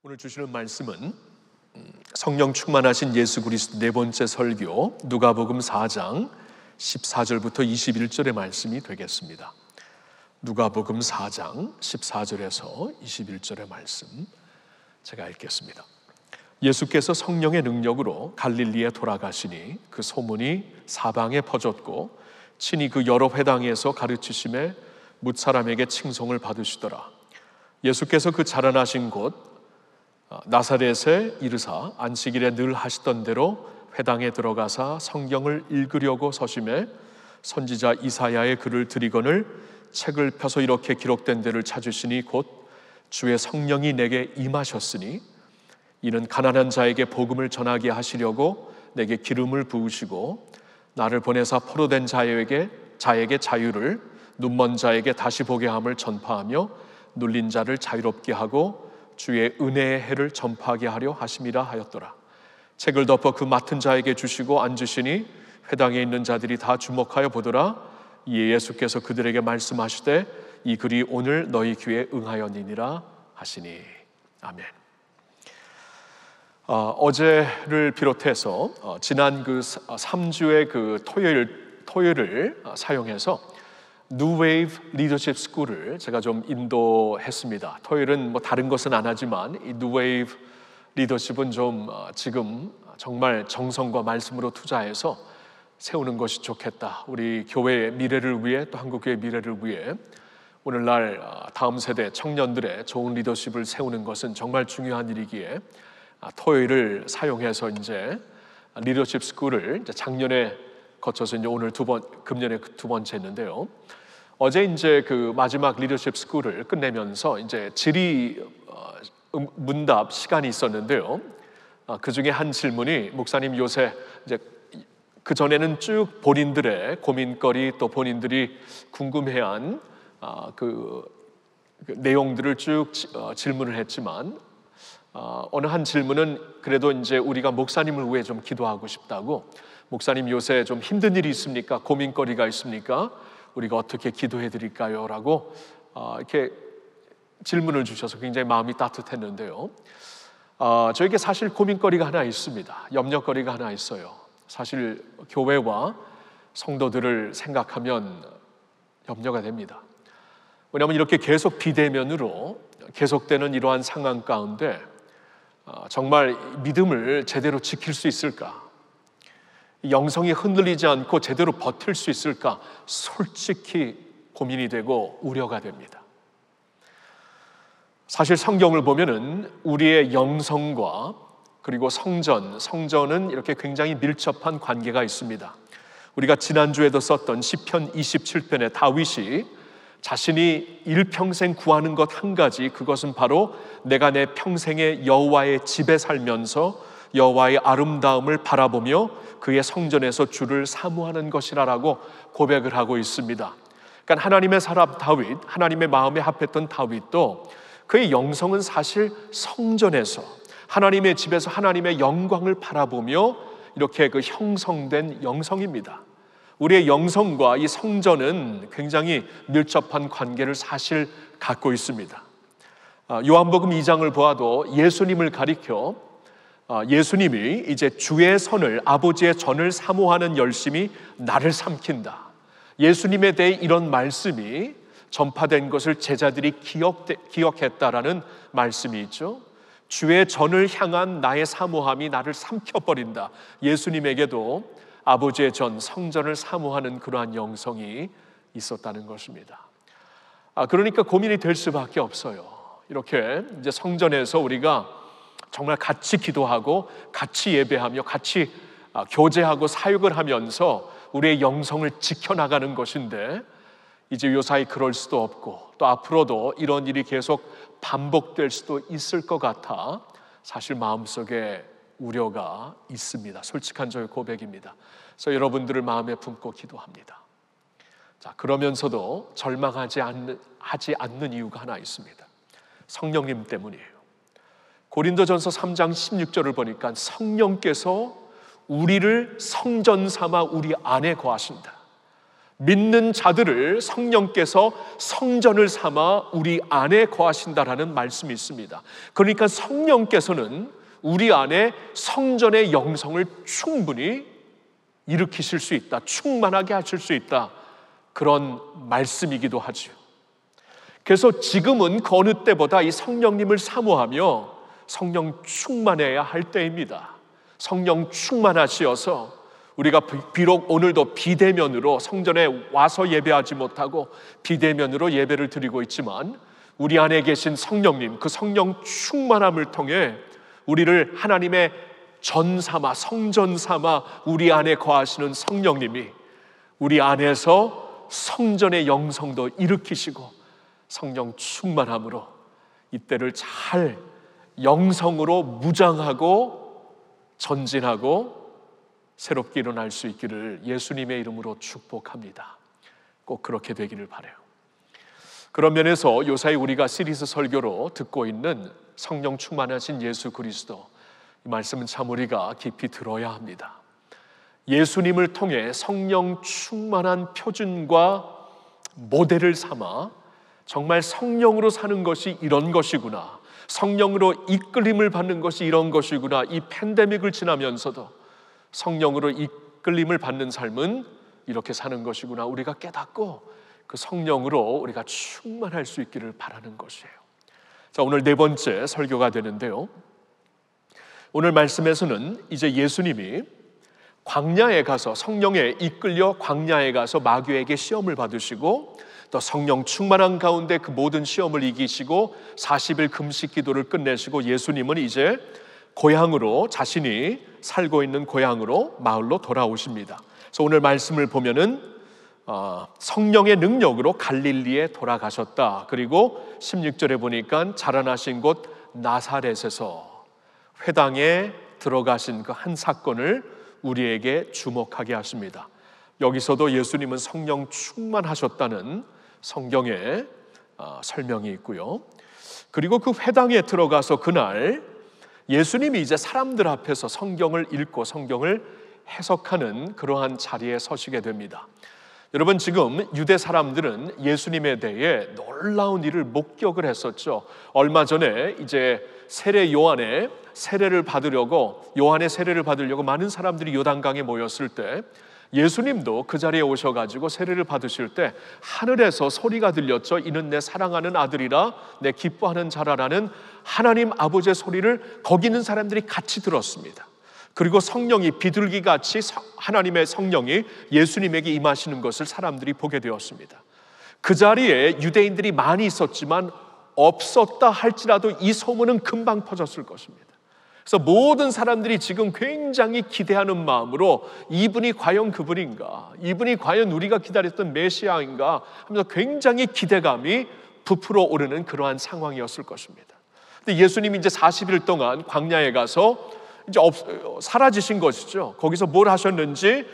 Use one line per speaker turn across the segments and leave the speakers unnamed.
오늘 주시는 말씀은 성령 충만하신 예수 그리스도 네 번째 설교 누가복음 4장 14절부터 21절의 말씀이 되겠습니다. 누가복음 4장 14절에서 21절의 말씀 제가 읽겠습니다. 예수께서 성령의 능력으로 갈릴리에 돌아가시니 그 소문이 사방에 퍼졌고 친히 그 여러 회당에서 가르치심에 뭇 사람에게 칭송을 받으시더라. 예수께서 그 자라나신 곳 나사렛에 이르사 안식일에 늘 하시던 대로 회당에 들어가사 성경을 읽으려고 서심해 선지자 이사야의 글을 들이거늘 책을 펴서 이렇게 기록된 데를 찾으시니 곧 주의 성령이 내게 임하셨으니 이는 가난한 자에게 복음을 전하게 하시려고 내게 기름을 부으시고 나를 보내사 포로된 자에게 자유를, 눈먼 자에게 다시 보게 함을 전파하며 눌린 자를 자유롭게 하고 주의 은혜의 해를 전파하게 하려 하심이라 하였더라. 책을 덮어 그 맡은 자에게 주시고 앉으시니 회당에 있는 자들이 다 주목하여 보더라. 이에 예수께서 그들에게 말씀하시되 이 글이 오늘 너희 귀에 응하였느니라 하시니. 아멘. 어제를 비롯해서 지난 그 3주의 그 토요일을 사용해서 New Wave Leadership School을 제가 좀 인도했습니다. 토요일은 뭐 다른 것은 안 하지만 이 New Wave Leadership은 좀 지금 정말 정성과 말씀으로 투자해서 세우는 것이 좋겠다. 우리 교회의 미래를 위해 또 한국교회의 미래를 위해 오늘날 다음 세대 청년들의 좋은 리더십을 세우는 것은 정말 중요한 일이기에 토요일을 사용해서 이제 리더십 스쿨을 이제 작년에 거쳐서 이제 오늘 금년에 두 번째 했는데요. 어제 이제 그 마지막 리더십 스쿨을 끝내면서 이제 질의 문답 시간이 있었는데요. 그 중에 한 질문이 목사님 요새 이제 그 전에는 쭉 본인들의 고민거리 또 본인들이 궁금해한 그 내용들을 쭉 질문을 했지만 어느 한 질문은 그래도 이제 우리가 목사님을 위해 좀 기도하고 싶다고, 목사님 요새 좀 힘든 일이 있습니까? 고민거리가 있습니까? 우리가 어떻게 기도해 드릴까요? 라고 이렇게 질문을 주셔서 굉장히 마음이 따뜻했는데요. 저에게 사실 고민거리가 하나 있습니다. 염려거리가 하나 있어요. 사실 교회와 성도들을 생각하면 염려가 됩니다. 왜냐하면 이렇게 계속 비대면으로 계속되는 이러한 상황 가운데 정말 믿음을 제대로 지킬 수 있을까? 영성이 흔들리지 않고 제대로 버틸 수 있을까? 솔직히 고민이 되고 우려가 됩니다. 사실 성경을 보면은 우리의 영성과 그리고 성전은 이렇게 굉장히 밀접한 관계가 있습니다. 우리가 지난주에도 썼던 시편 27편의 다윗이 자신이 일평생 구하는 것 한 가지, 그것은 바로 내가 내 평생에 여호와의 집에 살면서 여호와의 아름다움을 바라보며 그의 성전에서 주를 사모하는 것이라고 고백을 하고 있습니다. 그러니까 하나님의 사람 다윗, 하나님의 마음에 합했던 다윗도 그의 영성은 사실 성전에서 하나님의 집에서 하나님의 영광을 바라보며 이렇게 그 형성된 영성입니다. 우리의 영성과 이 성전은 굉장히 밀접한 관계를 사실 갖고 있습니다. 요한복음 2장을 보아도 예수님을 가리켜 예수님이 이제 주의 선을, 아버지의 전을 사모하는 열심이 나를 삼킨다. 예수님에 대해 이런 말씀이 전파된 것을 제자들이 기억했다라는 말씀이 있죠. 주의 전을 향한 나의 사모함이 나를 삼켜버린다. 예수님에게도 아버지의 전, 성전을 사모하는 그러한 영성이 있었다는 것입니다. 그러니까 고민이 될 수밖에 없어요. 이렇게 이제 성전에서 우리가 정말 같이 기도하고 같이 예배하며 같이 교제하고 사역을 하면서 우리의 영성을 지켜나가는 것인데 이제 요사이 그럴 수도 없고 또 앞으로도 이런 일이 계속 반복될 수도 있을 것 같아 사실 마음속에 우려가 있습니다. 솔직한 저의 고백입니다. 그래서 여러분들을 마음에 품고 기도합니다. 자, 그러면서도 절망하지 않는 이유가 하나 있습니다. 성령님 때문이에요. 고린도전서 3장 16절을 보니까 성령께서 우리를 성전 삼아 우리 안에 거하신다. 믿는 자들을 성령께서 성전을 삼아 우리 안에 거하신다라는 말씀이 있습니다. 그러니까 성령께서는 우리 안에 성전의 영성을 충분히 일으키실 수 있다, 충만하게 하실 수 있다, 그런 말씀이기도 하죠. 그래서 지금은 그 어느 때보다 이 성령님을 사모하며 성령 충만해야 할 때입니다. 성령 충만하시어서 우리가 비록 오늘도 비대면으로 성전에 와서 예배하지 못하고 비대면으로 예배를 드리고 있지만, 우리 안에 계신 성령님, 그 성령 충만함을 통해 우리를 하나님의 전 삼아, 성전 삼아 우리 안에 거하시는 성령님이 우리 안에서 성전의 영성도 일으키시고 성령 충만함으로 이때를 잘 영성으로 무장하고 전진하고 새롭게 일어날 수 있기를 예수님의 이름으로 축복합니다. 꼭 그렇게 되기를 바라요. 그런 면에서 요사이 우리가 시리즈 설교로 듣고 있는 성령 충만하신 예수 그리스도, 이 말씀은 참 우리가 깊이 들어야 합니다. 예수님을 통해 성령 충만한 표준과 모델을 삼아 정말 성령으로 사는 것이 이런 것이구나, 성령으로 이끌림을 받는 것이 이런 것이구나, 이 팬데믹을 지나면서도 성령으로 이끌림을 받는 삶은 이렇게 사는 것이구나, 우리가 깨닫고 그 성령으로 우리가 충만할 수 있기를 바라는 것이에요. 자, 오늘 네 번째 설교가 되는데요, 오늘 말씀에서는 이제 예수님이 광야에 가서, 성령에 이끌려 광야에 가서 마귀에게 시험을 받으시고 또 성령 충만한 가운데 그 모든 시험을 이기시고 40일 금식 기도를 끝내시고 예수님은 이제 고향으로, 자신이 살고 있는 고향으로, 마을로 돌아오십니다. 그래서 오늘 말씀을 보면은 성령의 능력으로 갈릴리에 돌아가셨다. 그리고 16절에 보니까 자라나신 곳 나사렛에서 회당에 들어가신 그 한 사건을 우리에게 주목하게 하십니다. 여기서도 예수님은 성령 충만하셨다는 성경의 설명이 있고요. 그리고 그 회당에 들어가서 그날 예수님이 이제 사람들 앞에서 성경을 읽고 성경을 해석하는 그러한 자리에 서시게 됩니다. 여러분, 지금 유대 사람들은 예수님에 대해 놀라운 일을 목격을 했었죠. 얼마 전에 이제 요한의 세례를 받으려고 많은 사람들이 요단강에 모였을 때 예수님도 그 자리에 오셔가지고 세례를 받으실 때 하늘에서 소리가 들렸죠. 이는 내 사랑하는 아들이라, 내 기뻐하는 자라라는 하나님 아버지의 소리를 거기 있는 사람들이 같이 들었습니다. 그리고 성령이 비둘기같이 하나님의 성령이 예수님에게 임하시는 것을 사람들이 보게 되었습니다. 그 자리에 유대인들이 많이 있었지만 없었다 할지라도 이 소문은 금방 퍼졌을 것입니다. 그래서 모든 사람들이 지금 굉장히 기대하는 마음으로 이분이 과연 그분인가, 이분이 과연 우리가 기다렸던 메시아인가 하면서 굉장히 기대감이 부풀어 오르는 그러한 상황이었을 것입니다. 근데 예수님이 이제 40일 동안 광야에 가서 이제 사라지신 것이죠. 거기서 뭘 하셨는지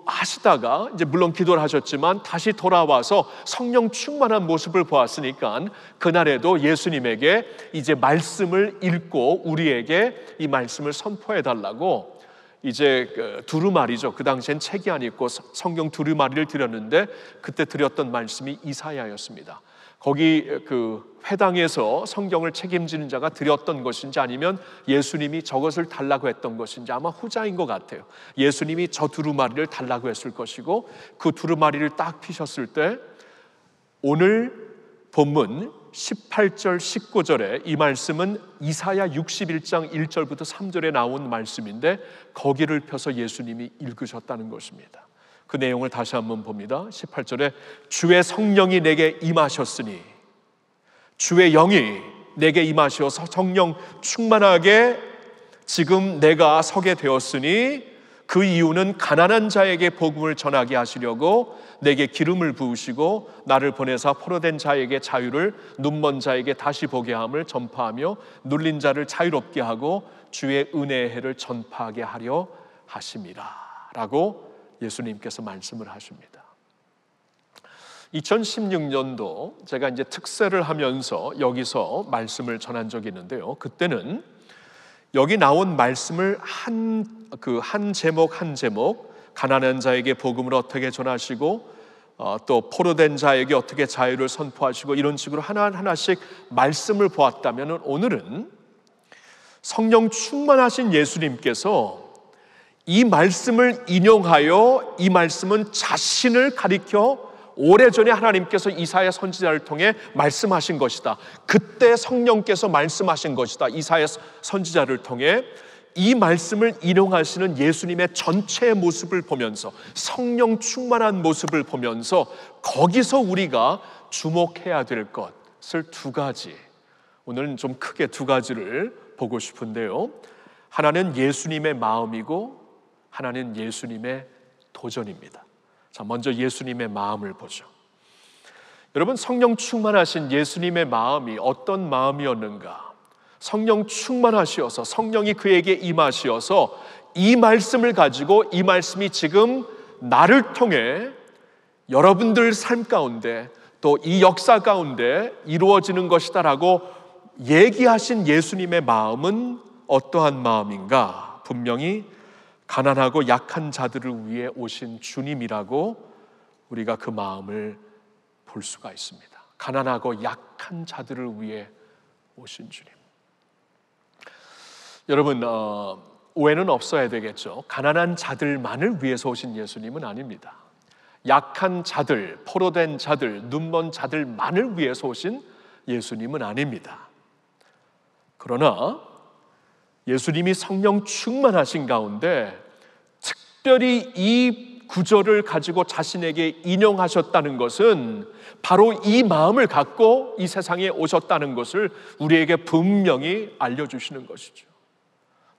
하시다가 이제 물론 기도를 하셨지만 다시 돌아와서 성령 충만한 모습을 보았으니까 그날에도 예수님에게 이제 말씀을 읽고 우리에게 이 말씀을 선포해 달라고 이제 두루마리죠. 그 당시엔 책이 아니었고 성경 두루마리를 드렸는데 그때 드렸던 말씀이 이사야였습니다. 거기 그 회당에서 성경을 책임지는 자가 드렸던 것인지 아니면 예수님이 저것을 달라고 했던 것인지 아마 후자인 것 같아요. 예수님이 저 두루마리를 달라고 했을 것이고 그 두루마리를 딱 피셨을 때 오늘 본문 18절 19절에 이 말씀은 이사야 61장 1절부터 3절에 나온 말씀인데 거기를 펴서 예수님이 읽으셨다는 것입니다. 그 내용을 다시 한번 봅니다. 18절에 주의 성령이 내게 임하셨으니, 주의 영이 내게 임하셔서 성령 충만하게 지금 내가 서게 되었으니 그 이유는 가난한 자에게 복음을 전하게 하시려고 내게 기름을 부으시고 나를 보내사 포로된 자에게 자유를, 눈먼 자에게 다시 보게 함을 전파하며 눌린 자를 자유롭게 하고 주의 은혜의 해를 전파하게 하려 하심이라 라고 예수님께서 말씀을 하십니다. 2016년도 제가 이제 특세를 하면서 여기서 말씀을 전한 적이 있는데요. 그때는 여기 나온 말씀을 한 제목 한 제목 가난한 자에게 복음을 어떻게 전하시고 또 포로된 자에게 어떻게 자유를 선포하시고 이런 식으로 하나하나씩 말씀을 보았다면, 오늘은 성령 충만하신 예수님께서 이 말씀을 인용하여 이 말씀은 자신을 가리켜 오래전에 하나님께서 이사야 선지자를 통해 말씀하신 것이다. 그때 성령께서 말씀하신 것이다. 이사야 선지자를 통해 이 말씀을 인용하시는 예수님의 전체 모습을 보면서, 성령 충만한 모습을 보면서 거기서 우리가 주목해야 될 것을 두 가지, 오늘은 좀 크게 두 가지를 보고 싶은데요. 하나는 예수님의 마음이고 하나는 예수님의 도전입니다. 자, 먼저 예수님의 마음을 보죠. 여러분, 성령 충만하신 예수님의 마음이 어떤 마음이었는가? 성령 충만하시어서, 성령이 그에게 임하시어서 이 말씀을 가지고, 이 말씀이 지금 나를 통해 여러분들 삶 가운데 또 이 역사 가운데 이루어지는 것이다라고 얘기하신 예수님의 마음은 어떠한 마음인가? 분명히 가난하고 약한 자들을 위해 오신 주님이라고 우리가 그 마음을 볼 수가 있습니다. 가난하고 약한 자들을 위해 오신 주님. 여러분, 오해는 없어야 되겠죠. 가난한 자들만을 위해서 오신 예수님은 아닙니다. 약한 자들, 포로된 자들, 눈먼 자들만을 위해서 오신 예수님은 아닙니다. 그러나 예수님이 성령 충만하신 가운데 특별히 이 구절을 가지고 자신에게 인용하셨다는 것은 바로 이 마음을 갖고 이 세상에 오셨다는 것을 우리에게 분명히 알려주시는 것이죠.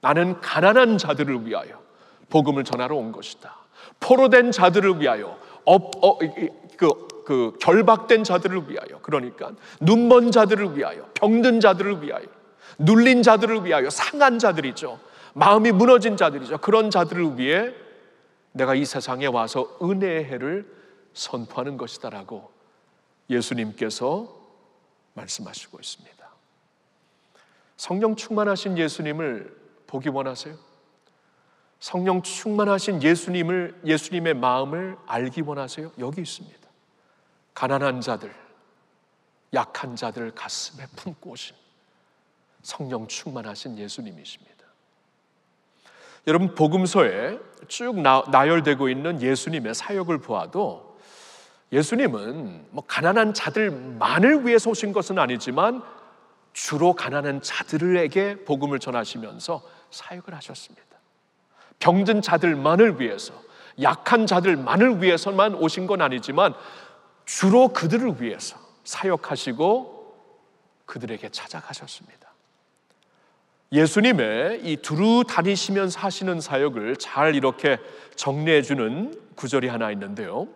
나는 가난한 자들을 위하여 복음을 전하러 온 것이다. 포로된 자들을 위하여, 결박된 자들을 위하여, 그러니까 눈먼 자들을 위하여, 병든 자들을 위하여, 눌린 자들을 위하여, 상한 자들이죠. 마음이 무너진 자들이죠. 그런 자들을 위해 내가 이 세상에 와서 은혜의 해를 선포하는 것이다라고 예수님께서 말씀하시고 있습니다. 성령 충만하신 예수님을 보기 원하세요? 성령 충만하신 예수님의 마음을 알기 원하세요? 여기 있습니다. 가난한 자들, 약한 자들 가슴에 품고 오신 성령 충만하신 예수님이십니다. 여러분, 복음서에 쭉 나열되고 있는 예수님의 사역을 보아도 예수님은 가난한 자들만을 위해서 오신 것은 아니지만 주로 가난한 자들에게 복음을 전하시면서 사역을 하셨습니다. 병든 자들만을 위해서, 약한 자들만을 위해서만 오신 건 아니지만 주로 그들을 위해서 사역하시고 그들에게 찾아가셨습니다. 예수님의 이 두루 다니시면서 하시는 사역을 잘 이렇게 정리해주는 구절이 하나 있는데요.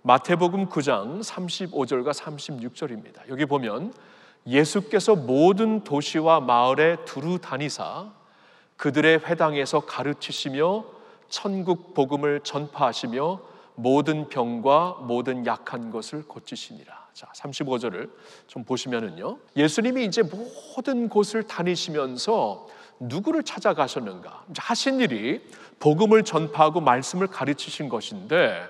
마태복음 9장 35절과 36절입니다. 여기 보면 예수께서 모든 도시와 마을에 두루 다니사 그들의 회당에서 가르치시며 천국 복음을 전파하시며 모든 병과 모든 약한 것을 고치시니라. 자, 35절을 좀 보시면은요, 예수님이 이제 모든 곳을 다니시면서 누구를 찾아가셨는가? 하신 일이 복음을 전파하고 말씀을 가르치신 것인데,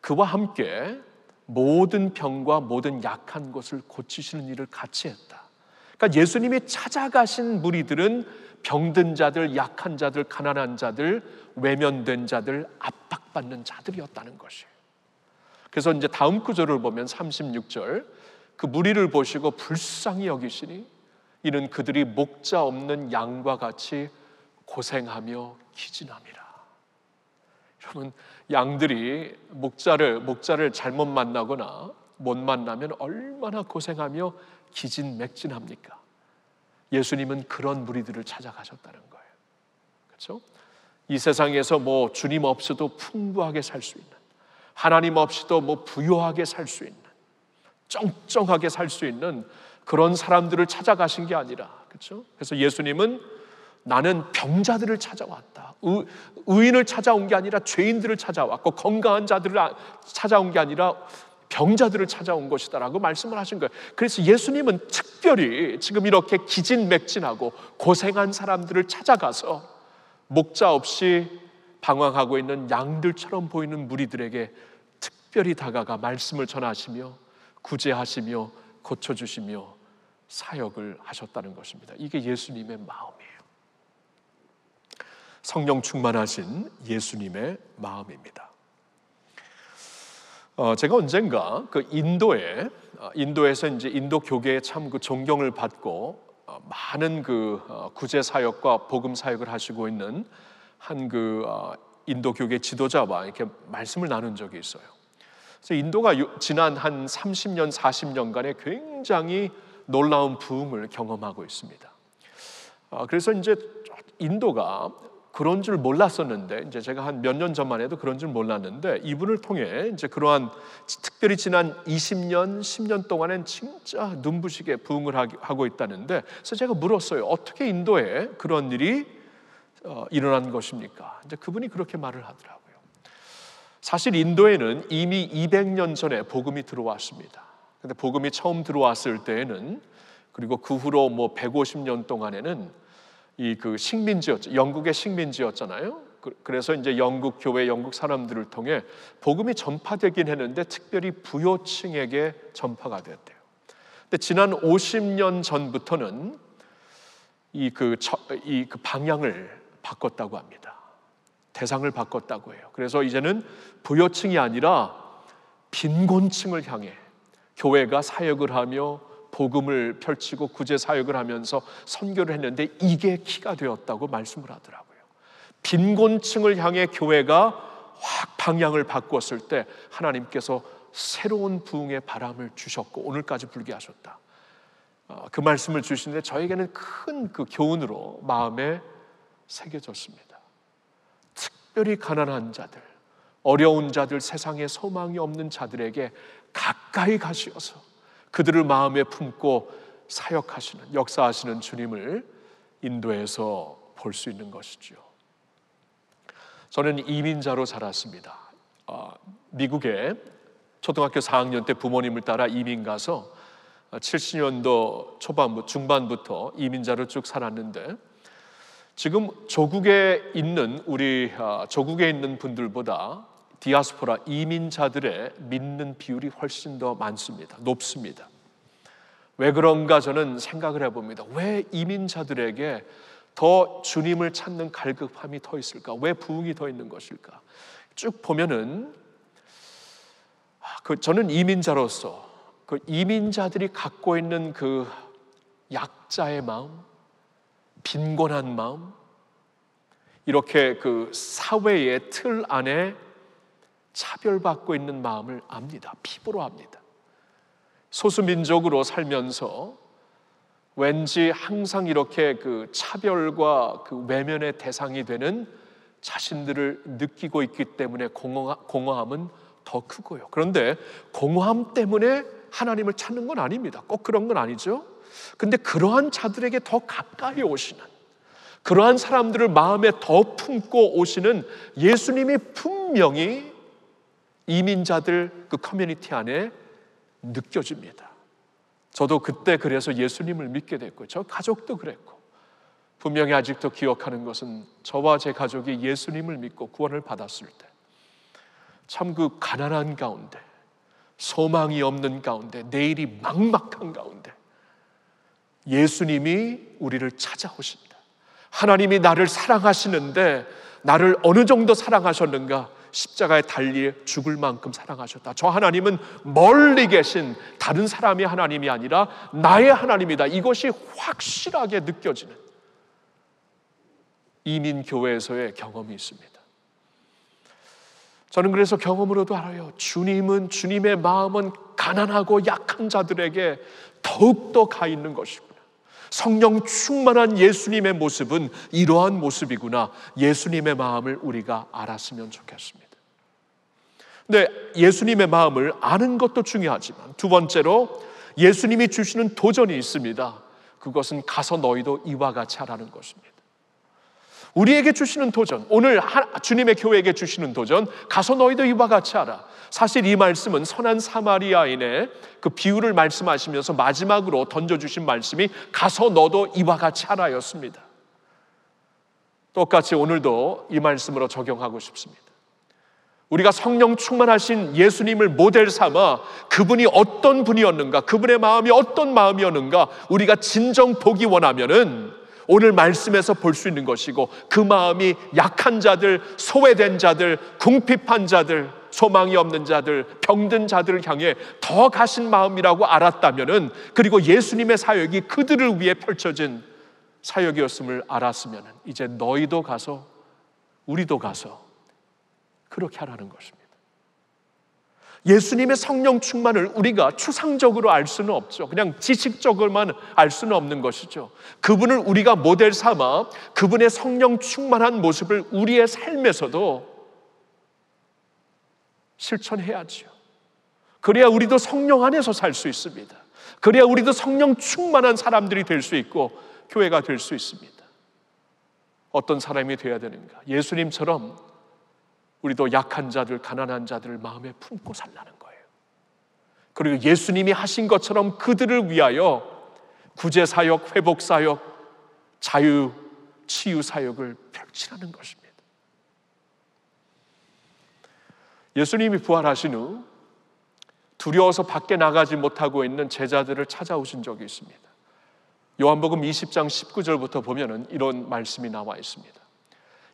그와 함께 모든 병과 모든 약한 것을 고치시는 일을 같이 했다. 그러니까 예수님이 찾아가신 무리들은 병든 자들, 약한 자들, 가난한 자들, 외면된 자들, 압박받는 자들이었다는 것이에요. 그래서 이제 다음 구절을 보면 36절, 그 무리를 보시고 불쌍히 여기시니 이는 그들이 목자 없는 양과 같이 고생하며 기진함이라. 여러분, 양들이 목자를 잘못 만나거나 못 만나면 얼마나 고생하며 기진맥진합니까? 예수님은 그런 무리들을 찾아가셨다는 거예요. 그렇죠? 이 세상에서 주님 없이도 풍부하게 살 수 있는, 하나님 없이도 부유하게 살 수 있는, 쩡쩡하게 살 수 있는 그런 사람들을 찾아가신 게 아니라, 그렇죠? 그래서 예수님은 나는 병자들을 찾아왔다. 의인을 찾아온 게 아니라 죄인들을 찾아왔고, 건강한 자들을 찾아온 게 아니라 병자들을 찾아온 것이다라고 말씀을 하신 거예요. 그래서 예수님은 특별히 지금 이렇게 기진맥진하고 고생한 사람들을 찾아가서 목자 없이 방황하고 있는 양들처럼 보이는 무리들에게 특별히 다가가 말씀을 전하시며 구제하시며 고쳐주시며 사역을 하셨다는 것입니다. 이게 예수님의 마음이에요. 성령 충만하신 예수님의 마음입니다. 제가 언젠가 그 인도에서 이제 인도 교계에 참 그 존경을 받고 많은 그 구제 사역과 복음 사역을 하시고 있는 한 그 인도 교계 지도자와 이렇게 말씀을 나눈 적이 있어요. 그래서 인도가 지난 한 30년, 40년간의 굉장히 놀라운 부흥을 경험하고 있습니다. 그래서 이제 인도가 그런 줄 몰랐었는데, 이제 제가 한 몇 년 전만 해도 그런 줄 몰랐는데, 이분을 통해 이제 그러한 특별히 지난 20년, 10년 동안엔 진짜 눈부시게 부흥을 하고 있다는데, 그래서 제가 물었어요. 어떻게 인도에 그런 일이 일어난 것입니까? 이제 그분이 그렇게 말을 하더라고요. 사실 인도에는 이미 200년 전에 복음이 들어왔습니다. 근데 복음이 처음 들어왔을 때에는, 그리고 그 후로 뭐 150년 동안에는 이 그 식민지였죠. 영국의 식민지였잖아요. 그래서 이제 영국 교회, 영국 사람들을 통해 복음이 전파되긴 했는데 특별히 부요층에게 전파가 됐대요. 근데 지난 50년 전부터는 이 그 방향을 바꿨다고 합니다. 대상을 바꿨다고 해요. 그래서 이제는 부요층이 아니라 빈곤층을 향해 교회가 사역을 하며 복음을 펼치고 구제 사역을 하면서 선교를 했는데 이게 키가 되었다고 말씀을 하더라고요. 빈곤층을 향해 교회가 확 방향을 바꿨을 때 하나님께서 새로운 부흥의 바람을 주셨고 오늘까지 불게 하셨다. 그 말씀을 주시는데 저에게는 큰 그 교훈으로 마음에 새겨졌습니다. 특별히 가난한 자들, 어려운 자들, 세상에 소망이 없는 자들에게 가까이 가시어서 그들을 마음에 품고 사역하시는, 역사하시는 주님을 인도에서 볼 수 있는 것이죠. 저는 이민자로 자랐습니다. 미국에 초등학교 4학년 때 부모님을 따라 이민 가서 70년도 중반부터 이민자로 쭉 살았는데, 지금 조국에 있는 분들보다 디아스포라 이민자들의 믿는 비율이 훨씬 더 많습니다. 높습니다. 왜 그런가 저는 생각을 해봅니다. 왜 이민자들에게 더 주님을 찾는 갈급함이 더 있을까? 왜 부흥이 더 있는 것일까? 쭉 보면은 저는 이민자로서 그 이민자들이 갖고 있는 그 약자의 마음, 빈곤한 마음, 이렇게 그 사회의 틀 안에 차별받고 있는 마음을 압니다. 피부로 압니다. 소수민족으로 살면서 왠지 항상 이렇게 그 차별과 그 외면의 대상이 되는 자신들을 느끼고 있기 때문에 공허함은 더 크고요. 그런데 공허함 때문에 하나님을 찾는 건 아닙니다. 꼭 그런 건 아니죠. 근데 그러한 자들에게 더 가까이 오시는, 그러한 사람들을 마음에 더 품고 오시는 예수님이 분명히 이민자들 그 커뮤니티 안에 느껴집니다. 저도 그때 그래서 예수님을 믿게 됐고, 저 가족도 그랬고, 분명히 아직도 기억하는 것은 저와 제 가족이 예수님을 믿고 구원을 받았을 때 참 그 가난한 가운데, 소망이 없는 가운데, 내일이 막막한 가운데 예수님이 우리를 찾아오신다. 하나님이 나를 사랑하시는데 나를 어느 정도 사랑하셨는가? 십자가에 달리 죽을 만큼 사랑하셨다. 저 하나님은 멀리 계신 다른 사람의 하나님이 아니라 나의 하나님이다. 이것이 확실하게 느껴지는 이민교회에서의 경험이 있습니다. 저는 그래서 경험으로도 알아요. 주님의 마음은 가난하고 약한 자들에게 더욱더 가 있는 것이구나. 성령 충만한 예수님의 모습은 이러한 모습이구나. 예수님의 마음을 우리가 알았으면 좋겠습니다. 근데 예수님의 마음을 아는 것도 중요하지만 두 번째로 예수님이 주시는 도전이 있습니다. 그것은 가서 너희도 이와 같이 하라는 것입니다. 우리에게 주시는 도전, 오늘 주님의 교회에게 주시는 도전, 가서 너희도 이와 같이 하라. 사실 이 말씀은 선한 사마리아인의 그 비유를 말씀하시면서 마지막으로 던져주신 말씀이 가서 너도 이와 같이 하라였습니다. 똑같이 오늘도 이 말씀으로 적용하고 싶습니다. 우리가 성령 충만하신 예수님을 모델 삼아 그분이 어떤 분이었는가, 그분의 마음이 어떤 마음이었는가 우리가 진정 보기 원하면은 오늘 말씀에서 볼 수 있는 것이고, 그 마음이 약한 자들, 소외된 자들, 궁핍한 자들, 소망이 없는 자들, 병든 자들을 향해 더 가신 마음이라고 알았다면은, 그리고 예수님의 사역이 그들을 위해 펼쳐진 사역이었음을 알았으면 이제 너희도 가서, 우리도 가서 그렇게 하라는 것입니다. 예수님의 성령 충만을 우리가 추상적으로 알 수는 없죠. 그냥 지식적으로만 알 수는 없는 것이죠. 그분을 우리가 모델 삼아 그분의 성령 충만한 모습을 우리의 삶에서도 실천해야지요. 그래야 우리도 성령 안에서 살 수 있습니다. 그래야 우리도 성령 충만한 사람들이 될 수 있고 교회가 될 수 있습니다. 어떤 사람이 되어야 되는가? 예수님처럼 우리도 약한 자들, 가난한 자들을 마음에 품고 살라는 거예요. 그리고 예수님이 하신 것처럼 그들을 위하여 구제사역, 회복사역, 자유, 치유사역을 펼치라는 것입니다. 예수님이 부활하신 후 두려워서 밖에 나가지 못하고 있는 제자들을 찾아오신 적이 있습니다. 요한복음 20장 19절부터 보면은 이런 말씀이 나와 있습니다.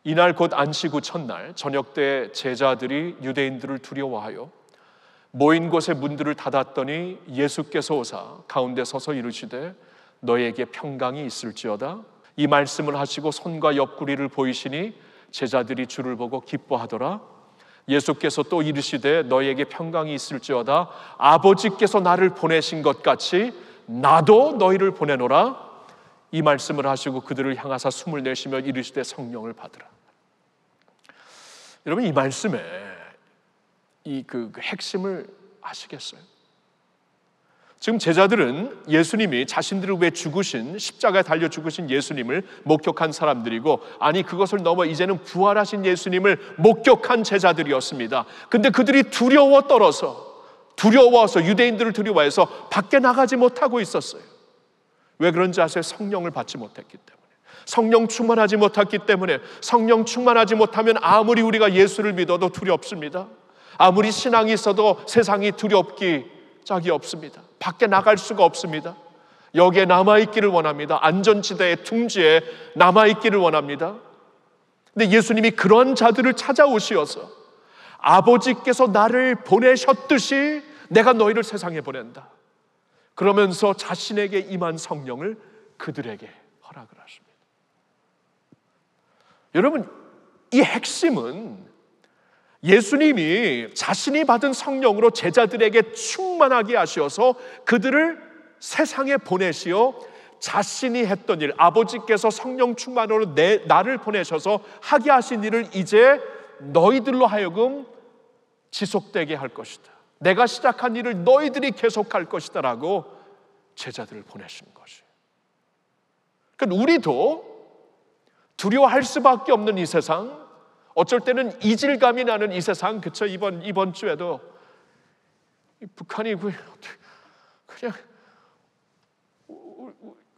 이날 곧 안식 후 첫날 저녁 때 제자들이 유대인들을 두려워하여 모인 곳의 문들을 닫았더니 예수께서 오사 가운데 서서 이르시되 너에게 평강이 있을지어다. 이 말씀을 하시고 손과 옆구리를 보이시니 제자들이 주를 보고 기뻐하더라. 예수께서 또 이르시되 너에게 평강이 있을지어다. 아버지께서 나를 보내신 것 같이 나도 너희를 보내노라. 이 말씀을 하시고 그들을 향하사 숨을 내쉬며 이르시되 성령을 받으라. 여러분, 이 말씀에 그 핵심을 아시겠어요? 지금 제자들은 예수님이 자신들을 위해 죽으신, 십자가에 달려 죽으신 예수님을 목격한 사람들이고, 아니 그것을 넘어 이제는 부활하신 예수님을 목격한 제자들이었습니다. 근데 그들이 두려워서 유대인들을 두려워해서 밖에 나가지 못하고 있었어요. 왜 그런지 아세요? 성령을 받지 못했기 때문에. 성령 충만하지 못했기 때문에. 성령 충만하지 못하면 아무리 우리가 예수를 믿어도 두렵습니다. 아무리 신앙이 있어도 세상이 두렵기 짝이 없습니다. 밖에 나갈 수가 없습니다. 여기에 남아있기를 원합니다. 안전지대의 둥지에 남아있기를 원합니다. 근데 예수님이 그런 자들을 찾아오시어서 아버지께서 나를 보내셨듯이 내가 너희를 세상에 보낸다. 그러면서 자신에게 임한 성령을 그들에게 허락을 하십니다. 여러분, 이 핵심은 예수님이 자신이 받은 성령으로 제자들에게 충만하게 하셔서 그들을 세상에 보내시어 자신이 했던 일, 아버지께서 성령 충만으로 나를 보내셔서 하게 하신 일을 이제 너희들로 하여금 지속되게 할 것이다. 내가 시작한 일을 너희들이 계속할 것이다 라고 제자들을 보내신 것이에요. 그러니까 우리도 두려워할 수밖에 없는 이 세상, 어쩔 때는 이질감이 나는 이 세상, 그쵸? 이번 주에도 북한이 그냥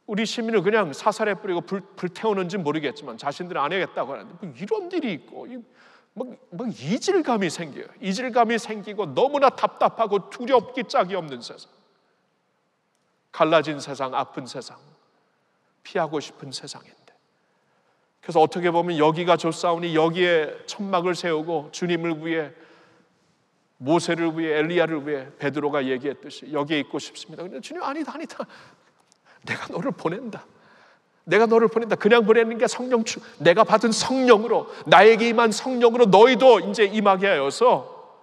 우리 시민을 그냥 사살해 뿌리고 불태우는지 모르겠지만 자신들은 안 하겠다고 하는데 이런 일이 있고 막 이질감이 생겨요. 이질감이 생기고 너무나 답답하고 두렵기 짝이 없는 세상, 갈라진 세상, 아픈 세상, 피하고 싶은 세상인데, 그래서 어떻게 보면 여기가 좋사오니 여기에 천막을 세우고 주님을 위해, 모세를 위해, 엘리야를 위해 베드로가 얘기했듯이 여기에 있고 싶습니다. 근데 주님 아니다. 내가 너를 보낸다. 그냥 보내는 게 내가 받은 성령으로, 나에게 임한 성령으로 너희도 이제 임하게 하여서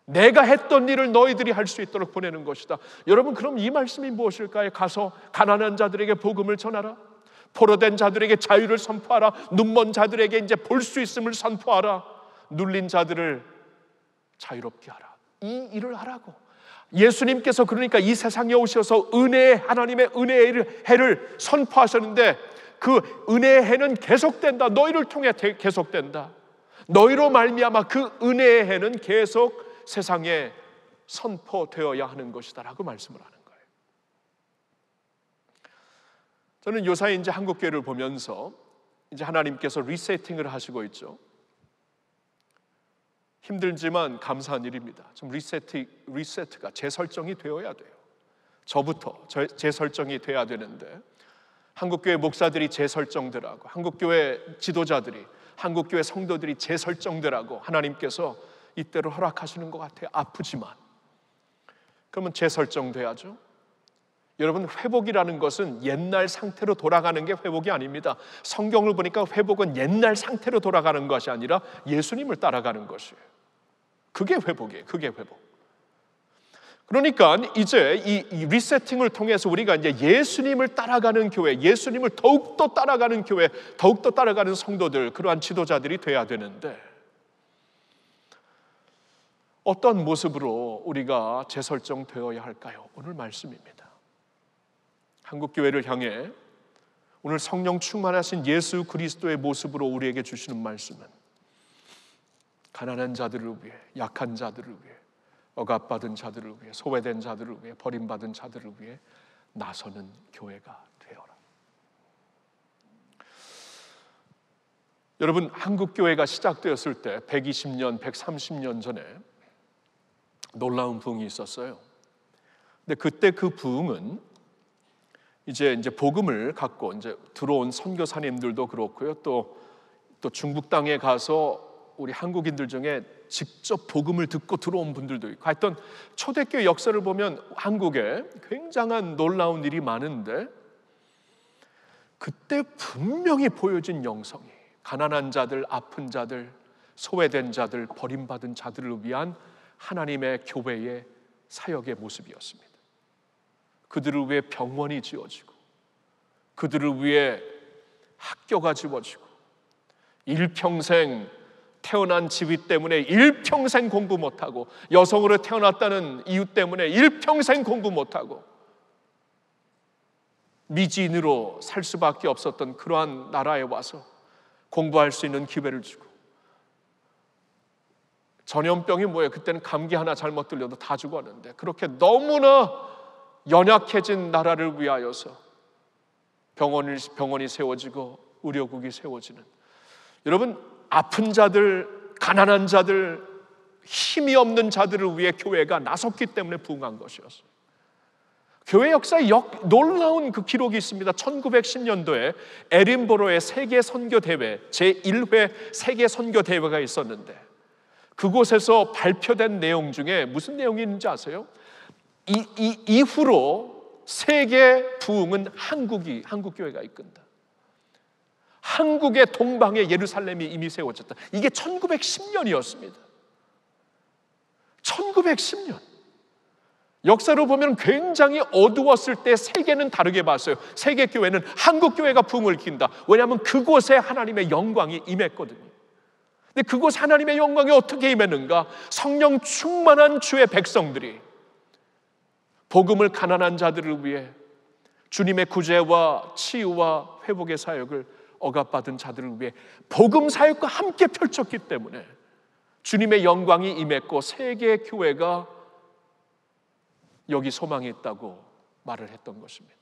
내가 했던 일을 너희들이 할 수 있도록 보내는 것이다. 여러분, 그럼 이 말씀이 무엇일까요? 가서 가난한 자들에게 복음을 전하라. 포로된 자들에게 자유를 선포하라. 눈먼 자들에게 이제 볼 수 있음을 선포하라. 눌린 자들을 자유롭게 하라. 이 일을 하라고. 예수님께서 그러니까 이 세상에 오셔서 하나님의 은혜의 해를 선포하셨는데, 그 은혜의 해는 계속된다. 너희를 통해 계속된다. 너희로 말미암아 그 은혜의 해는 계속 세상에 선포되어야 하는 것이다 라고 말씀을 하는 거예요. 저는 요사이 이제 한국교회를 보면서 이제 하나님께서 리세팅을 하시고 있죠. 힘들지만 감사한 일입니다. 좀 리세트가 재설정이 되어야 돼요. 저부터 재설정이 돼야 되는데, 한국교회 목사들이 재설정들하고, 한국교회 지도자들이, 한국교회 성도들이 재설정들하고 하나님께서 이때로 허락하시는 것 같아요. 아프지만. 그러면 재설정돼야죠. 여러분, 회복이라는 것은 옛날 상태로 돌아가는 게 회복이 아닙니다. 성경을 보니까 회복은 옛날 상태로 돌아가는 것이 아니라 예수님을 따라가는 것이에요. 그게 회복이에요. 그게 회복. 그러니까 이제 이 리세팅을 통해서 우리가 이제 예수님을 따라가는 교회, 예수님을 더욱더 따라가는 교회, 더욱더 따라가는 성도들, 그러한 지도자들이 돼야 되는데, 어떤 모습으로 우리가 재설정되어야 할까요? 오늘 말씀입니다. 한국교회를 향해 오늘 성령 충만하신 예수 그리스도의 모습으로 우리에게 주시는 말씀은, 가난한 자들을 위해, 약한 자들을 위해, 억압받은 자들을 위해, 소외된 자들을 위해, 버림받은 자들을 위해 나서는 교회가 되어라. 여러분, 한국교회가 시작되었을 때 120년, 130년 전에 놀라운 부흥이 있었어요. 근데 그때 그 부흥은 이제 복음을 갖고 이제 들어온 선교사님들도 그렇고요. 또 중국 땅에 가서 우리 한국인들 중에 직접 복음을 듣고 들어온 분들도 있고, 하여튼 초대교회 역사를 보면 한국에 굉장한 놀라운 일이 많은데, 그때 분명히 보여진 영성이 가난한 자들, 아픈 자들, 소외된 자들, 버림받은 자들을 위한 하나님의 교회의 사역의 모습이었습니다. 그들을 위해 병원이 지어지고, 그들을 위해 학교가 지어지고, 일평생 태어난 지위 때문에 일평생 공부 못하고, 여성으로 태어났다는 이유 때문에 일평생 공부 못하고 미진으로 살 수밖에 없었던 그러한 나라에 와서 공부할 수 있는 기회를 주고, 전염병이 뭐예요? 그때는 감기 하나 잘못 들려도 다 죽었는데, 그렇게 너무나 연약해진 나라를 위하여서 병원이 세워지고 의료국이 세워지는, 여러분, 아픈 자들, 가난한 자들, 힘이 없는 자들을 위해 교회가 나섰기 때문에 부흥한 것이었어요. 교회 역사에 놀라운 그 기록이 있습니다. 1910년도에 에딘버러의 세계 선교 대회, 제1회 세계 선교 대회가 있었는데, 그곳에서 발표된 내용 중에 무슨 내용이 있는지 아세요? 이후로 세계 부흥은 한국교회가 이끈다. 한국의 동방에 예루살렘이 이미 세워졌다. 이게 1910년이었습니다. 1910년. 역사로 보면 굉장히 어두웠을 때 세계는 다르게 봤어요. 세계교회는 한국교회가 부흥을 일으킨다. 왜냐하면 그곳에 하나님의 영광이 임했거든요. 근데 그곳 하나님의 영광이 어떻게 임했는가? 성령 충만한 주의 백성들이 복음을 가난한 자들을 위해, 주님의 구제와 치유와 회복의 사역을 억압받은 자들을 위해 복음 사역과 함께 펼쳤기 때문에 주님의 영광이 임했고, 세계 교회가 여기 소망이 있다고 말을 했던 것입니다.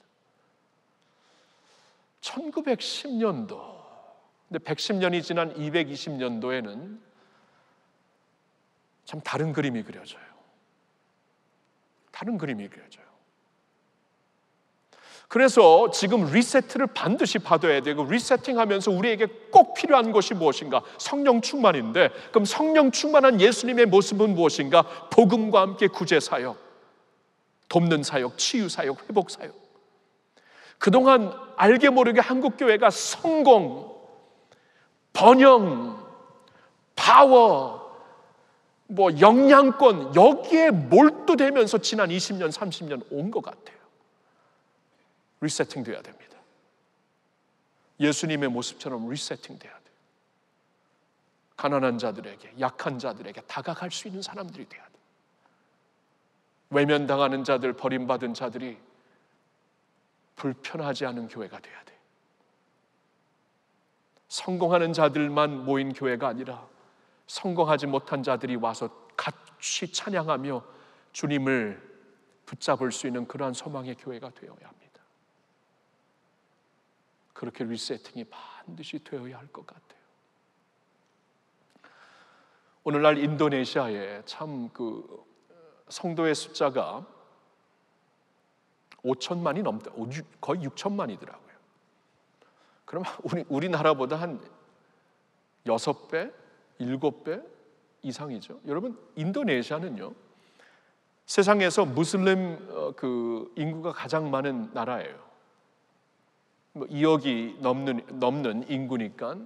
1910년도. 근데 110년이 지난 220년도에는 참 다른 그림이 그려져요. 다른 그림이 그려져요. 그래서 지금 리세트를 반드시 받아야 되고, 리세팅하면서 우리에게 꼭 필요한 것이 무엇인가? 성령 충만인데, 그럼 성령 충만한 예수님의 모습은 무엇인가? 복음과 함께 구제 사역, 돕는 사역, 치유 사역, 회복 사역. 그동안 알게 모르게 한국교회가 성공, 번영, 파워, 영양권, 여기에 몰두되면서 지난 20년, 30년 온 것 같아요. 리세팅 돼야 됩니다. 예수님의 모습처럼 리세팅 돼야 돼요. 가난한 자들에게, 약한 자들에게 다가갈 수 있는 사람들이 돼야 돼요. 외면당하는 자들, 버림받은 자들이 불편하지 않은 교회가 돼야 돼요. 성공하는 자들만 모인 교회가 아니라 성공하지 못한 자들이 와서 같이 찬양하며 주님을 붙잡을 수 있는 그러한 소망의 교회가 되어야 합니다. 그렇게 리세팅이 반드시 되어야 할 것 같아요. 오늘날 인도네시아에 참 그 성도의 숫자가 5천만이 넘다. 거의 6천만이더라고요. 그럼 우리나라보다 한 6배, 7배 이상이죠. 여러분, 인도네시아는요, 세상에서 무슬림 그 인구가 가장 많은 나라예요. 2억이 넘는 인구니까.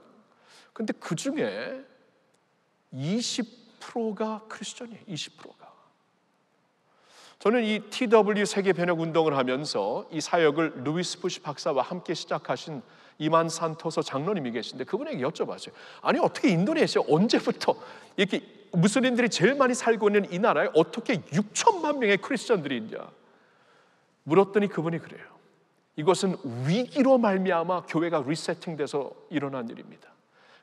근데 그 중에 20%가 크리스천이에요. 20%가. 저는 이 TW 세계 변혁 운동을 하면서 이 사역을 루이스 부시 박사와 함께 시작하신 이만 산토소 장로님이 계신데 그분에게 여쭤봤어요. 아니, 어떻게 인도네시아 언제부터 이렇게 무슬림들이 제일 많이 살고 있는 이 나라에 어떻게 6천만 명의 크리스천들이 있냐 물었더니 그분이 그래요. 이것은 위기로 말미암아 교회가 리세팅돼서 일어난 일입니다.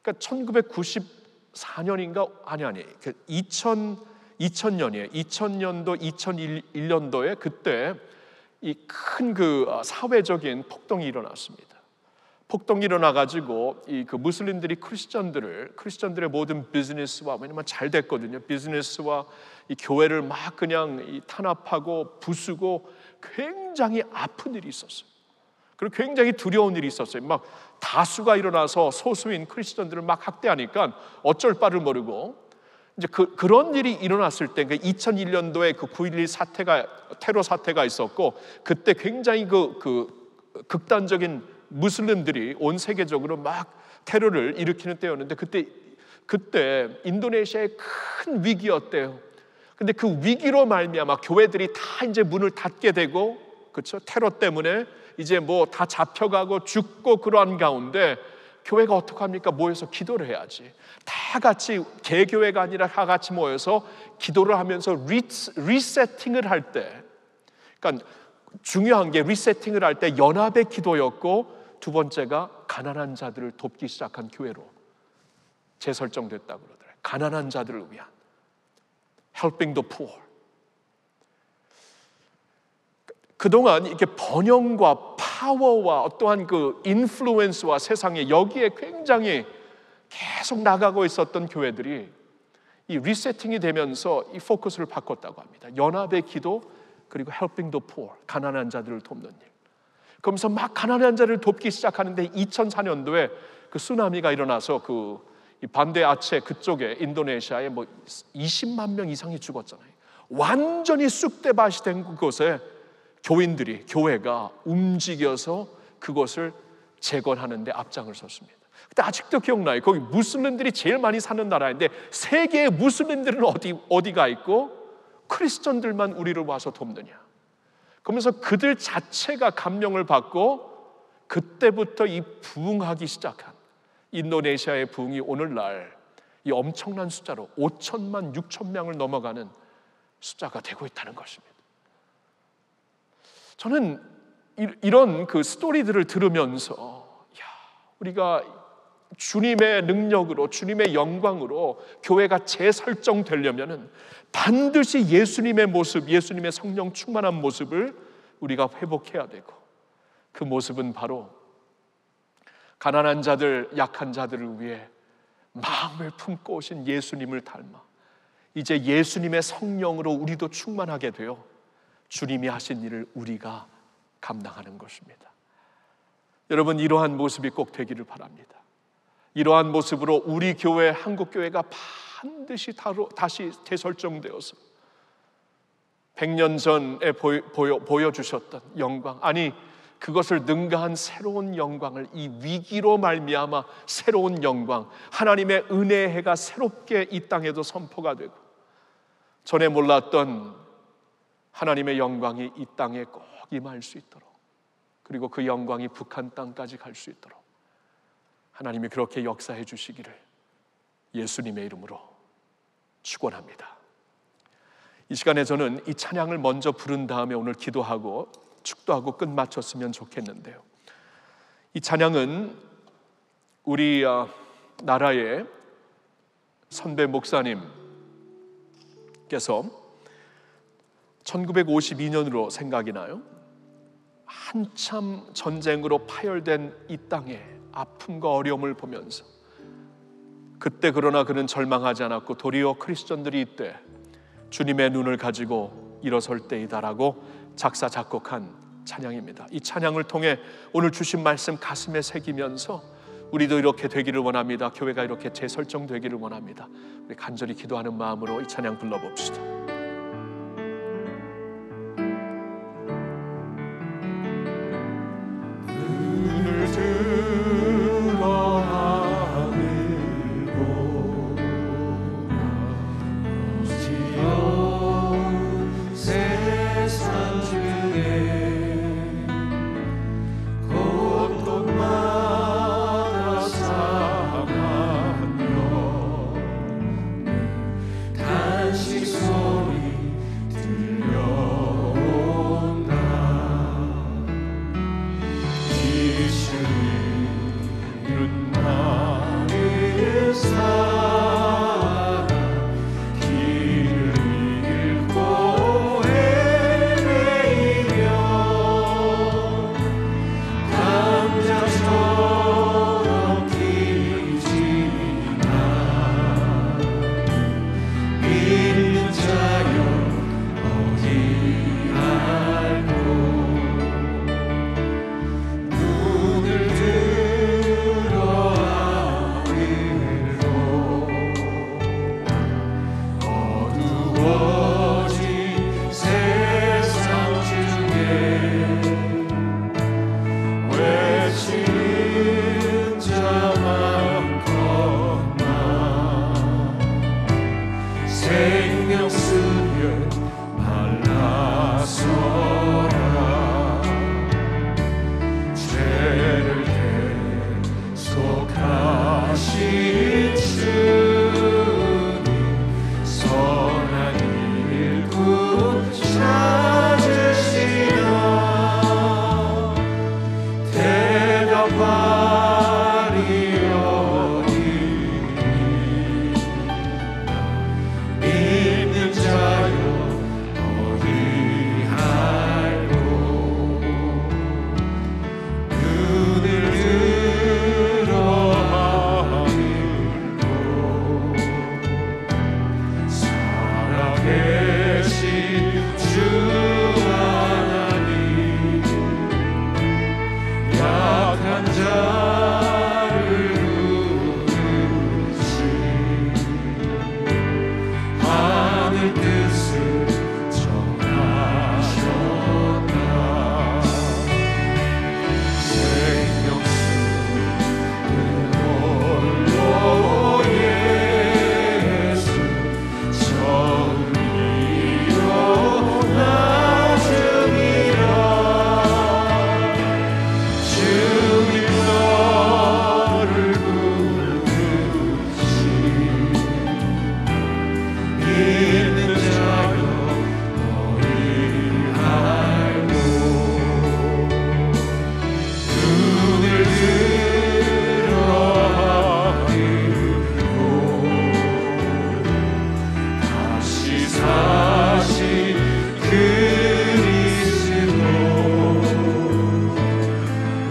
그러니까 1994년인가 아니 2000년이에요. 2000년도 2001년도에 그때 이 큰 그 사회적인 폭동이 일어났습니다. 폭동이 일어나가지고 이 그 무슬림들이 크리스천들의 모든 비즈니스와, 왜냐면 잘 됐거든요. 비즈니스와 이 교회를 막 그냥 이 탄압하고 부수고 굉장히 아픈 일이 있었어요. 그리고 굉장히 두려운 일이 있었어요. 막 다수가 일어나서 소수인 크리스천들을 막 학대하니까 어쩔 바를 모르고 이제 그런 일이 일어났을 때, 2001년도에 그 9.11 테러 사태가 있었고, 그때 굉장히 그 극단적인 무슬림들이 온 세계적으로 막 테러를 일으키는 때였는데, 그때 인도네시아의 큰 위기였대요. 근데 그 위기로 말미암아 교회들이 다 이제 문을 닫게 되고, 그렇죠? 테러 때문에 이제 뭐 다 잡혀가고 죽고 그러한 가운데 교회가 어떡합니까? 모여서 기도를 해야지. 다 같이 개교회가 아니라 다 같이 모여서 기도를 하면서 리세팅을 할 때, 그러니까 중요한 게 리세팅을 할 때 연합의 기도였고, 두 번째가 가난한 자들을 돕기 시작한 교회로 재설정됐다고 그러더라고요. 가난한 자들을 위한 helping the poor. 그동안 이렇게 번영과 파워와 어떠한 그 인플루언스와 세상에 여기에 굉장히 계속 나가고 있었던 교회들이 이 리세팅이 되면서 이 포커스를 바꿨다고 합니다. 연합의 기도, 그리고 helping the poor, 가난한 자들을 돕는 일. 그러면서 막 가난한 자를 돕기 시작하는데 2004년도에 그 쓰나미가 일어나서 그 반대 아체 그쪽에 인도네시아에 뭐 20만 명 이상이 죽었잖아요. 완전히 쑥대밭이 된 그곳에 교회가 움직여서 그것을 재건하는 데 앞장을 섰습니다. 근데 아직도 기억나요. 거기 무슬림들이 제일 많이 사는 나라인데 세계의 무슬림들은 어디가 있고 크리스천들만 우리를 와서 돕느냐. 그러면서 그들 자체가 감명을 받고 그때부터 이 부흥하기 시작한 인도네시아의 부흥이 오늘날 이 엄청난 숫자로 5천만 6천 명을 넘어가는 숫자가 되고 있다는 것입니다. 저는 이런 그 스토리들을 들으면서 우리가 주님의 능력으로, 주님의 영광으로 교회가 재설정되려면 반드시 예수님의 모습, 예수님의 성령 충만한 모습을 우리가 회복해야 되고, 그 모습은 바로 가난한 자들, 약한 자들을 위해 마음을 품고 오신 예수님을 닮아 이제 예수님의 성령으로 우리도 충만하게 되어 주님이 하신 일을 우리가 감당하는 것입니다. 여러분, 이러한 모습이 꼭 되기를 바랍니다. 이러한 모습으로 우리 교회, 한국교회가 반드시 다시 재설정되어서 100년 전에 보여주셨던 영광, 아니 그것을 능가한 새로운 영광을, 이 위기로 말미암아 새로운 영광, 하나님의 은혜의 해가 새롭게 이 땅에도 선포가 되고, 전에 몰랐던 하나님의 영광이 이 땅에 꼭 임할 수 있도록, 그리고 그 영광이 북한 땅까지 갈 수 있도록 하나님이 그렇게 역사해 주시기를 예수님의 이름으로 축원합니다. 이 시간에 저는 이 찬양을 먼저 부른 다음에 오늘 기도하고 축도하고 끝마쳤으면 좋겠는데요, 이 찬양은 우리 나라의 선배 목사님께서 1952년으로 생각이 나요. 한참 전쟁으로 파열된 이 땅에 아픔과 어려움을 보면서 그때 그러나 그는 절망하지 않았고 도리어 크리스천들이 이때 주님의 눈을 가지고 일어설 때이다라고 작사 작곡한 찬양입니다. 이 찬양을 통해 오늘 주신 말씀 가슴에 새기면서 우리도 이렇게 되기를 원합니다. 교회가 이렇게 재설정되기를 원합니다. 우리 간절히 기도하는 마음으로 이 찬양 불러봅시다. 눈을 들어 하늘 보라 어지러운 세상 중에 곳곳마다 상한 영의 탄식 소리 들려온다. 이는 나를 사랑 길을 잃고 헤매이며 감자처럼 길지나 믿는 자여 어디 알고 눈을 들어 하늘로 어두워진 세상 중에 외치는 자만 걷나 생명 쓰면 말라서라 죄를 계속하신 주님 선한 일꾼 찾으시나 대답하리오니 믿는 자여 어디 알고 눈을 들어 하늘로 살아계신 주 하나님 약한 자를 부르시 하늘 뜻을 정하셨다. 생명 쓰는 홀로 예수 정리로 나중이라 주님 너를 부르시 믿는 자여 너희 알고 눈을 들어 하늘로 다시 사신 그리스도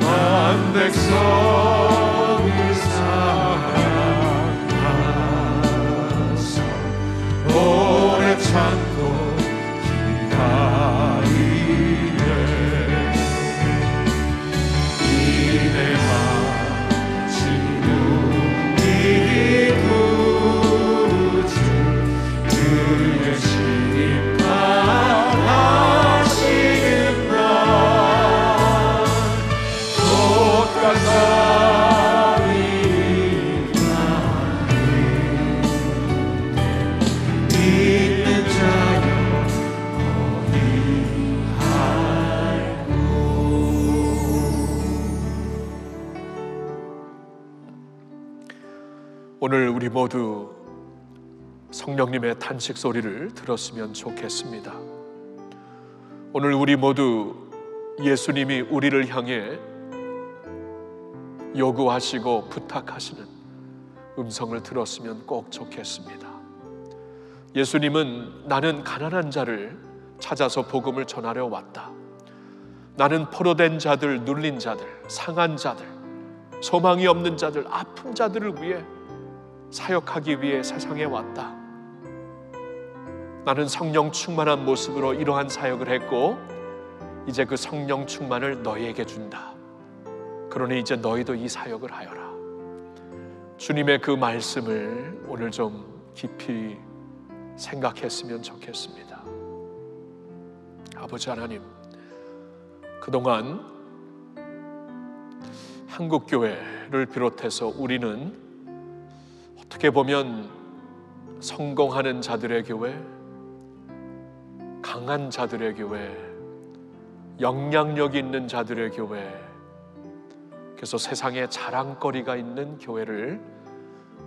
만 백성을 사랑하사 오래 참고 기다리네. 이내 마치 눈이 구주 그의 심판하시는 날 믿는 자여 어디 알고. 오늘 우리 모두 성령님의 탄식 소리를 들었으면 좋겠습니다. 오늘 우리 모두 예수님이 우리를 향해 요구하시고 부탁하시는 음성을 들었으면 꼭 좋겠습니다. 예수님은 나는 가난한 자를 찾아서 복음을 전하려 왔다. 나는 포로된 자들, 눌린 자들, 상한 자들, 소망이 없는 자들, 아픈 자들을 위해 사역하기 위해 세상에 왔다. 나는 성령 충만한 모습으로 이러한 사역을 했고 이제 그 성령 충만을 너희에게 준다. 그러니 이제 너희도 이 사역을 하여라. 주님의 그 말씀을 오늘 좀 깊이 생각했으면 좋겠습니다. 아버지 하나님, 그동안 한국교회를 비롯해서 우리는 어떻게 보면 성공하는 자들의 교회, 강한 자들의 교회, 영향력 있는 자들의 교회, 그래서 세상에 자랑거리가 있는 교회를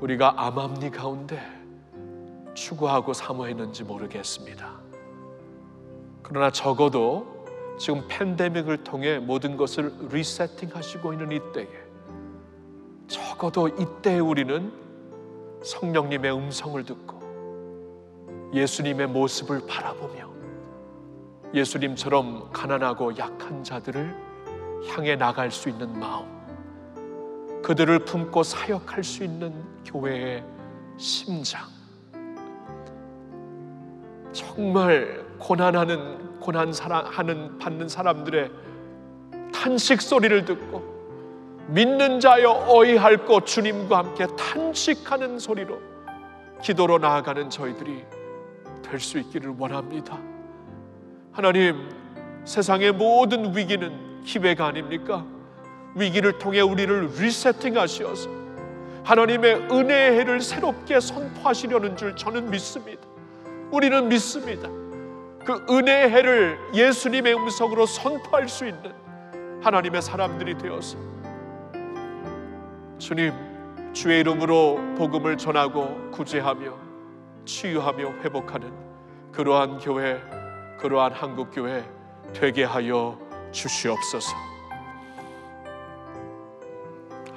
우리가 암암리 가운데 추구하고 사모했는지 모르겠습니다. 그러나 적어도 지금 팬데믹을 통해 모든 것을 리세팅하시고 있는 이때에, 적어도 이때에 우리는 성령님의 음성을 듣고 예수님의 모습을 바라보며 예수님처럼 가난하고 약한 자들을 향해 나갈 수 있는 마음, 그들을 품고 사역할 수 있는 교회의 심장, 정말 받는 사람들의 탄식 소리를 듣고 믿는 자여 어이할고 주님과 함께 탄식하는 소리로 기도로 나아가는 저희들이 될 수 있기를 원합니다. 하나님, 세상의 모든 위기는 기회가 아닙니까? 위기를 통해 우리를 리세팅하시어서 하나님의 은혜의 해를 새롭게 선포하시려는 줄 저는 믿습니다. 우리는 믿습니다. 그 은혜의 해를 예수님의 음성으로 선포할 수 있는 하나님의 사람들이 되어서 주님, 주의 이름으로 복음을 전하고 구제하며 치유하며 회복하는 그러한 교회, 그러한 한국교회 되게 하여 주시옵소서.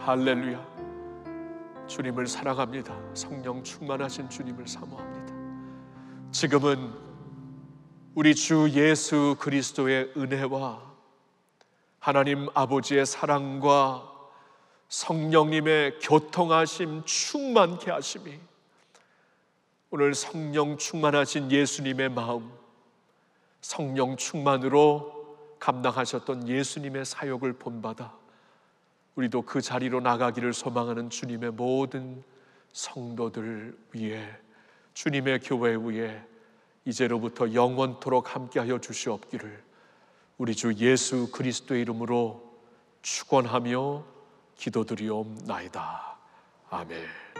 할렐루야. 주님을 사랑합니다. 성령 충만하신 주님을 사모합니다. 지금은 우리 주 예수 그리스도의 은혜와 하나님 아버지의 사랑과 성령님의 교통하심, 충만케 하심이 오늘 성령 충만하신 예수님의 마음, 성령 충만으로 감당하셨던 예수님의 사역을 본받아 우리도 그 자리로 나가기를 소망하는 주님의 모든 성도들 위해, 주님의 교회 위에 이제로부터 영원토록 함께하여 주시옵기를 우리 주 예수 그리스도의 이름으로 축원하며 기도드리옵나이다. 아멘.